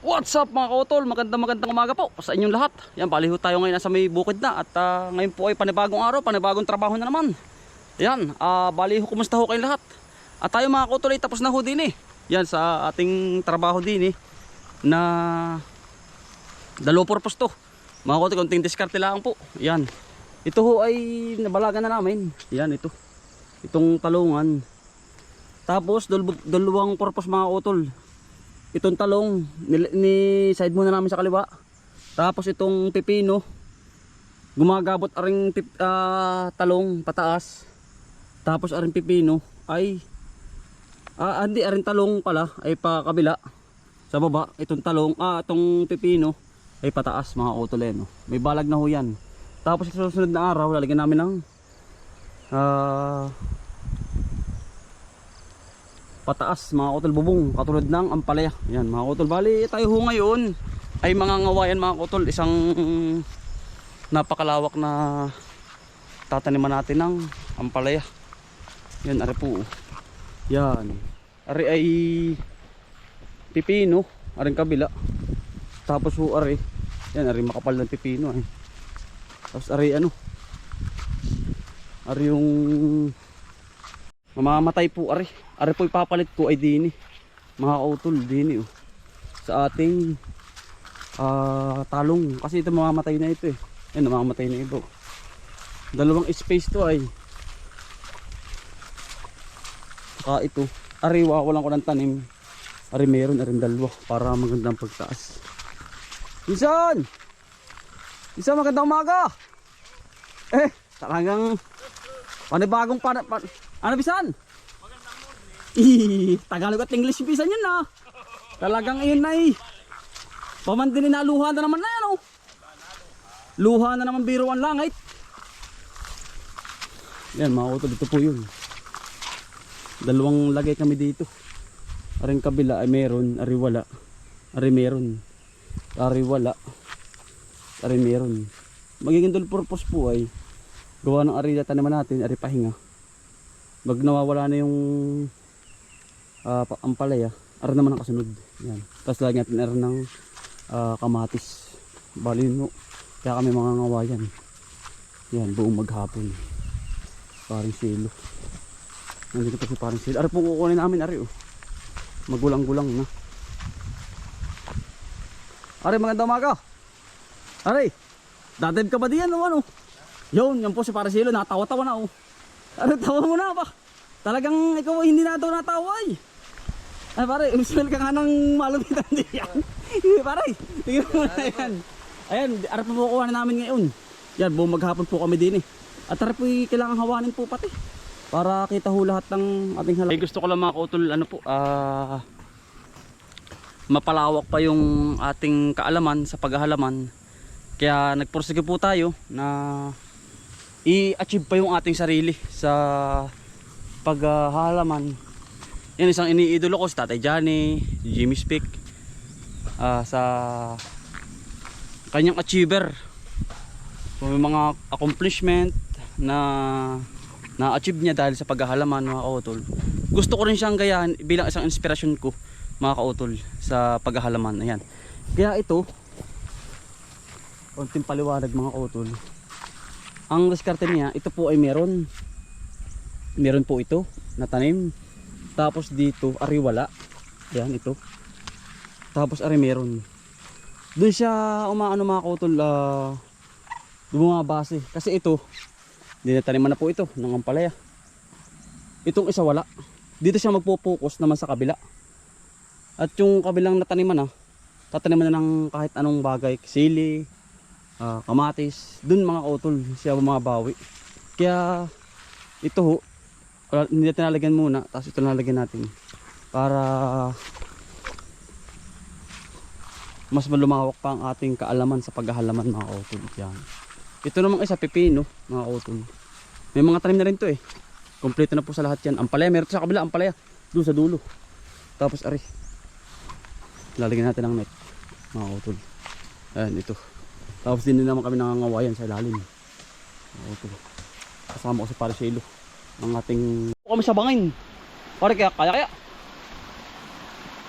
What's up mga kautol? Magandang umaga po sa inyong lahat. Yan, baliho tayo ngayon sa may bukid na. At ngayon po ay panibagong araw, panibagong trabaho na naman. Yan, baliho, kumusta ho kayong lahat? At tayo mga kautol ay tapos na ho din eh. Yan, sa ating trabaho din eh, na dalawa purpose to. Mga kautol, konting diskarte lang po. Yan, ito ho ay nabalagan na namin. Yan, ito, itong talungan. Tapos dalawang purpose mga kautol. Itong talong ni side muna namin sa kaliwa. Tapos itong pipino gumagabot aring talong pataas. Tapos aring pipino ay hindi aring talong pala ay pa kabila sa baba. Itong talong itong pipino ay pataas mga utol no. May balag na ho yan. Tapos sa susunod na araw lalagyan namin ng pataas mga utol bubong katulad ng ampalaya. Yan mga utol, bali tayo ho ngayon ay mga ngawayan mga utol, isang napakalawak na tataniman natin ng ampalaya. Yan ari po. Yan ari ay pipino, aring kabila. Tapos ho ari, yan ari makapal ng pipino eh. Tapos ari ari yung mamamatay po ari. Ari po ipapalit ko ay dini mga kautol dini sa ating talong kasi ito mamamatay na ito eh. Ayun, mamamatay na ito. Dalawang space to ay ito ari wawalan ko ng tanim. Ari meron aring dalawa para magandang pagtaas. Bisan magandang umaga. Talagang panibagong ano Bisan? Tagalog at English Bisan yun na. Talagang yun na pamandinin na luha na naman na yan luha na naman biro ang langit. Yan mga utol, dito po yun. Dalawang lagay kami dito. Aring kabila ay meron, ari wala. Ari meron, ari wala. Ari meron. Magiging dual purpose po ay gawa ng ari taniman natin, ari pahinga. Pag nawawala na yung ampalaya, ara naman ang kasunod. Yan. Tapos lagi natin ara ng kamatis. Balino. Kaya kami mga ngawayan. Yan, buong maghapon. Paring silo. Nandito pa si paring silo. Ara po kukunin namin ari magulang-gulang na. Ari, magandang umaga. Ari, dadib ka ba diyan Yun, yan po si paring silo. Natawa-tawa na Ari, tawa mo na ba? Talagang ikaw hindi na daw natawa Ay pare, umismel ka nga ng malupitan diyan. Pare, tingnan mo na yan. Ayan, arap po kuha na namin ngayon. Yan, buong maghapon po kami din At arap po kailangan hawanin po pati para kita ho lahat ng ating halaman. Gusto ko lang mga kautol, mapalawak pa yung ating kaalaman sa paghahalaman. Kaya nagpursige po tayo na i-achieve pa yung ating sarili sa paghahalaman. Yan, isang iniidolo ko si Tatay Johnny, si Jimmy Speak, sa kanyang achiever. So, may mga accomplishment na na-achieve niya dahil sa paghahalaman mga kautol. Gusto ko rin siyang gayahin bilang isang inspirasyon ko mga kautol sa paghahalaman. Ayan. Kaya ito, konting paliwanag mga kautol. Ang diskarte niya, ito po ay meron po ito na tanim. Tapos dito ari wala. Ayan ito. Tapos ari meron. Doon siya umaano mga kautol, bumabase. Kasi ito dinataniman na po ito ng ampalaya. Itong isa wala. Dito siya magpo-focus naman sa kabila. At yung kabilang nataniman tataniman na ng kahit anong bagay, sili, kamatis. Doon mga kautol siya bumabawi. Kaya ito hindi natin nalagyan muna, tapos ito nalagyan natin para mas malumawak pa ang ating kaalaman sa paghahalaman mga kautol. Yan. Ito namang isa pipino mga kautol. May mga tanim na rin to kompleto na po sa lahat yan. Ampalaya, meron sa kabila ampalaya doon sa dulo. Tapos ari lalagyan natin ng net mga kautol. Ayan ito. Tapos din naman kami nangangawayan sa ilalim mga kautol. Kasama ko sa pariselo ng ating kami sa bangin. Pare kaya.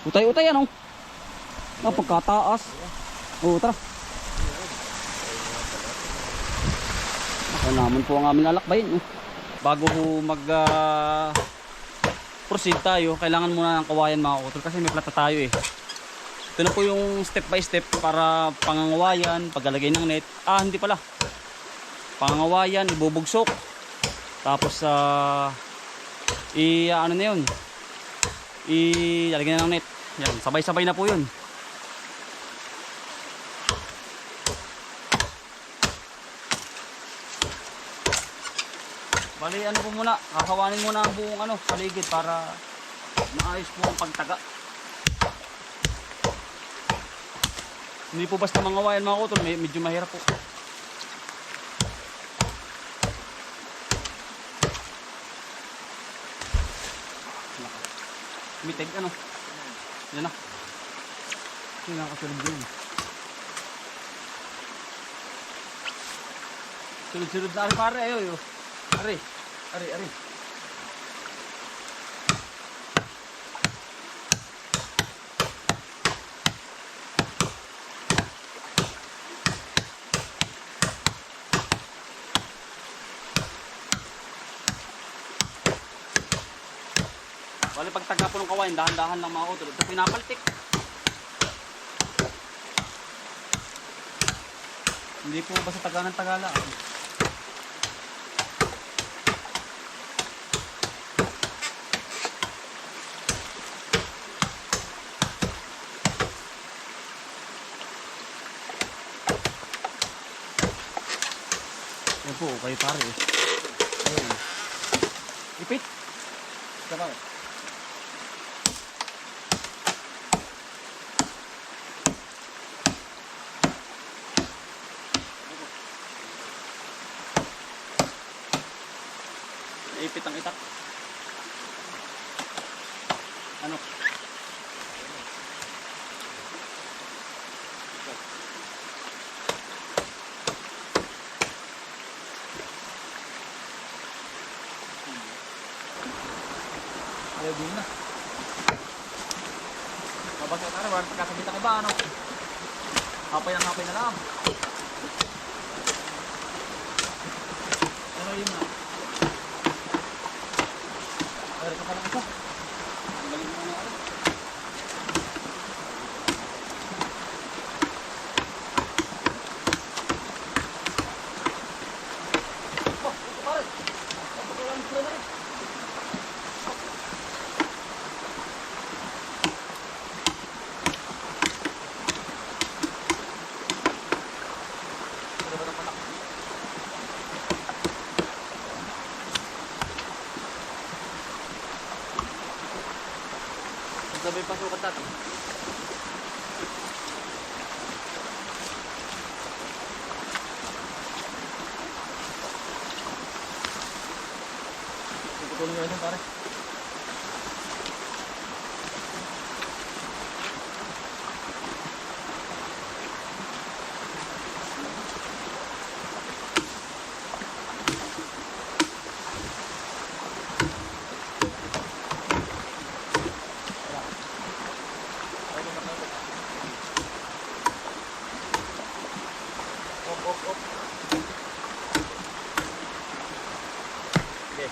Utay-utay pagkataas. Oo, tara. Ito naman po ang aming lalakbayin. Bago mag proceed tayo, kailangan muna ng kawayan mga utol kasi may plata tayo eh. Ito na po yung step by step para pangangawayan, paglalagay ng net. Hindi pala. Pangangawayan, ibubugsok. Tapos ano na yun. Ilalagay na ng net. Yan, sabay-sabay na po yun. Bali ano po muna, kakawanin muna ang buong paligid para maayos po ang pagtaga. Hindi po basta mangawayan mga utol, medyo mahirap po. Mitig yan na. Yan ang kasunod yun. Sunod-sunod na ari pare, ayo. Ari. Bali pagtaga po ng kawain, dahan-dahan lang mga utol. Ito pinapaltik. Hindi po basta taga ng tagala. Yan po, kayo pare. Ayun. Ipit. Saka. Ipit ang itak. Ano? Ayaw din na. Mabagay ka rin, pagkakabit ang iba, hapay na lang. Pero yun na. Pero ito pa lang ito. Ang galing mo na sabay pasukan natin. Tutulong nyo yun pare. Okay.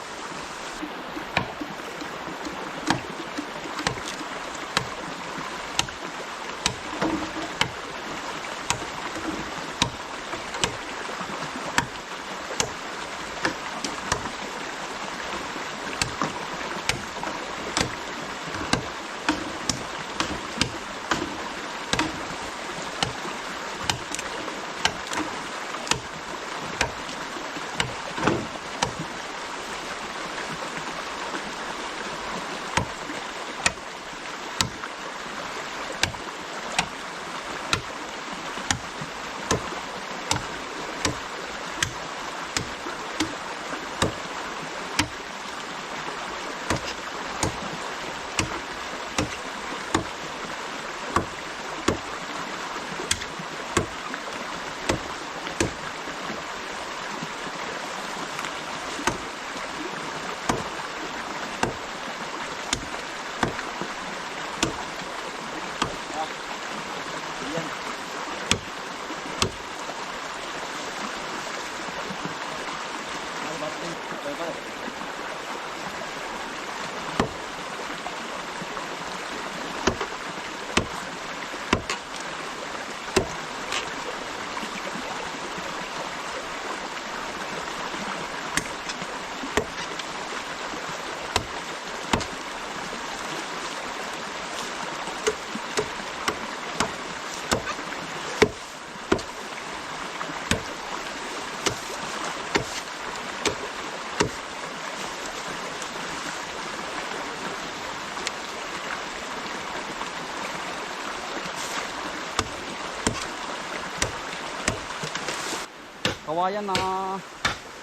kawayan na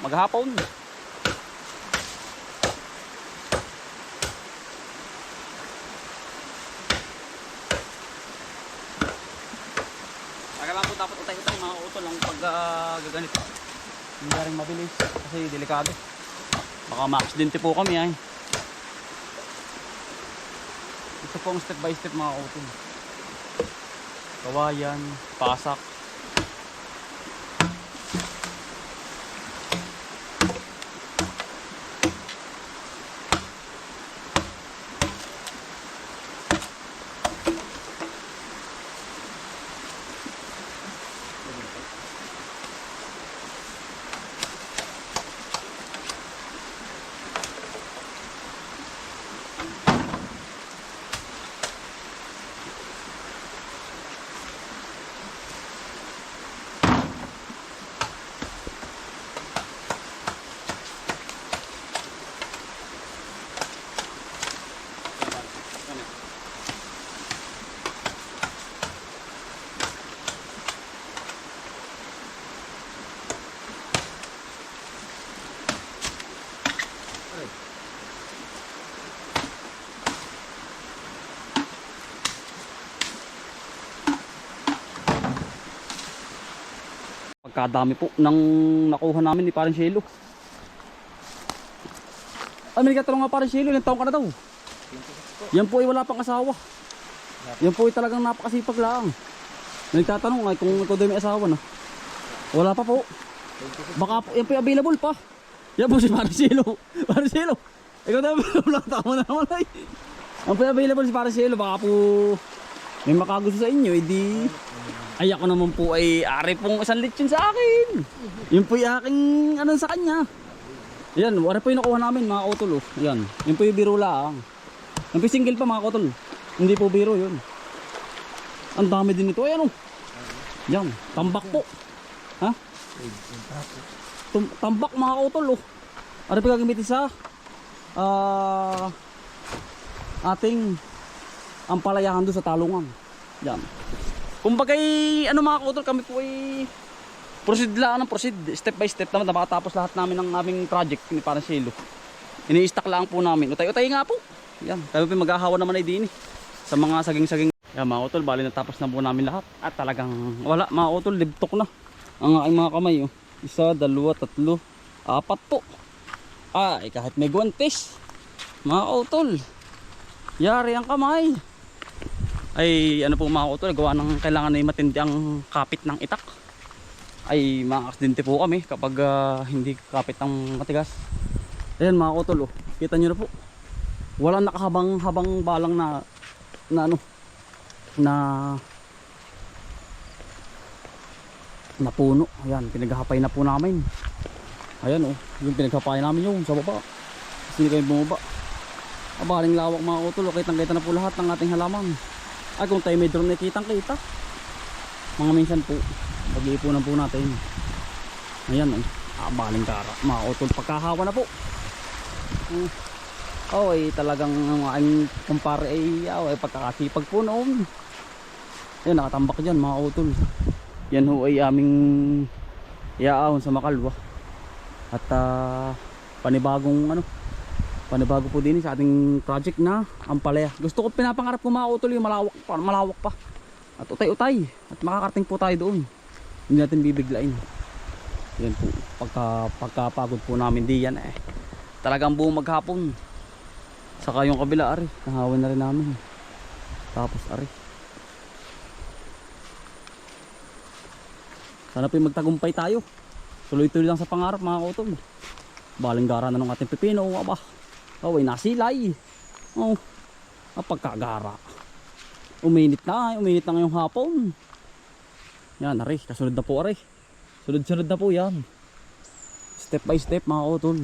maghapon. Kaya lang po dapat utay-utay mga utol ang pag gaganito. Hindi rin mabilis kasi delikado. Baka ma-aksidente po kami ay. Ito po ang step by step mga utol. Kawayan, pasak. Pagkadami po ng nakuha namin ni Parang Shelo. May katanong nga Parang Shelo, ilang taon ka na daw? Yan po ay wala pang asawa. Yan po ay talagang napakasipag lang. Nagtatanong ay kung ikaw daw may asawa na. Wala pa po. Baka po, yan po ay available pa. Yan po si Parang Shelo. Parang Shelo, ikaw daw wala tama na naman ay. Yan po ay available si Parang Shelo. Baka po may makagusto sa inyo, edi ay ako naman po ay ari pong isang lechon sa akin. Yun po yung aking ano sa kanya. Yan, wala po yung nakuha namin mga utol. Yan, yun po yung biro lang. Yan po yung single pa mga utol. Hindi po biro yun. Ang dami din ito. Ayan o. Yan, tambak po. Ha? Tambak mga utol. Ano po gagamitin sa ating ampalayahan doon sa talungan. Yan. Kumbagay ano mga kautol, kami po ay proceed lang ng proceed, step by step naman napakatapos lahat namin ng aming project ni Parang Shelo. Ini-stack lang po namin. Utay-utay nga po. Yan, kami po maghahawa naman ay din sa mga saging-saging. Yan mga kautol, bali natapos na po namin lahat. At talagang wala mga kautol, libtok na ang aking mga kamay. Oh. 1, 2, 3, 4 po. Ay, kahit may guwantes mga kautol, yari ang kamay. Ay ano po mga kautol, gawa ng kailangan na matindi ang kapit ng itak. Ay ma-aksidente po kami kapag hindi kapit ng matigas. Ayan mga kautol, kita nyo na po. Walang nakahabang-habang balang na ano na puno. Ayan, pinaghahapay na po namin. Ayan yung pinaghahapay namin yung sa baba. Kasi hindi kayo bumaba. Abaling lawak mga kautol, kitang-kita na po lahat ng ating halaman. Ay kung tayo may drone na kitang-kita. Mga minsan po pag-iipunan po natin. Ayan baling kara mga utol, pagkahawa na po. Ay talagang ang kumpare ay pagkakasipag po noon. Ayan, nakatambak dyan mga utol. Yan ho ay aming iaahon sa Makalwa. At panibago po din sa ating project na ampalaya. Gusto ko, pinapangarap ko mga utol yung malawak pa. At utay-utay. At makakarating po tayo doon. Hindi natin bibiglain. Yan po. Pagkapagod po namin di yan talagang buong maghapon. Saka yung kabila ari. Nahawan na rin namin. Tapos ari. Sana po yung magtagumpay tayo. Tuloy-tuloy lang sa pangarap mga utol. Balinggara na ng ating pipino. Aba. Ay nasilay. Pagkagara. Uminit na ngayong hapon. Yan, ari, kasunod na po ari. Sunod-sunod na po yan. Step by step mga utol.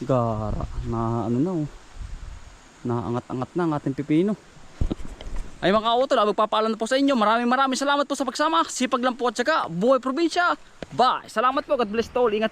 Gara na naangat-angat na ang ating pipino. Ay mga utol, magpapaalam na po sa inyo. Maraming salamat po sa pagsama. Sipag lang po at saka buhay probinsya. Bye. Salamat po. God bless to all. Ingat po.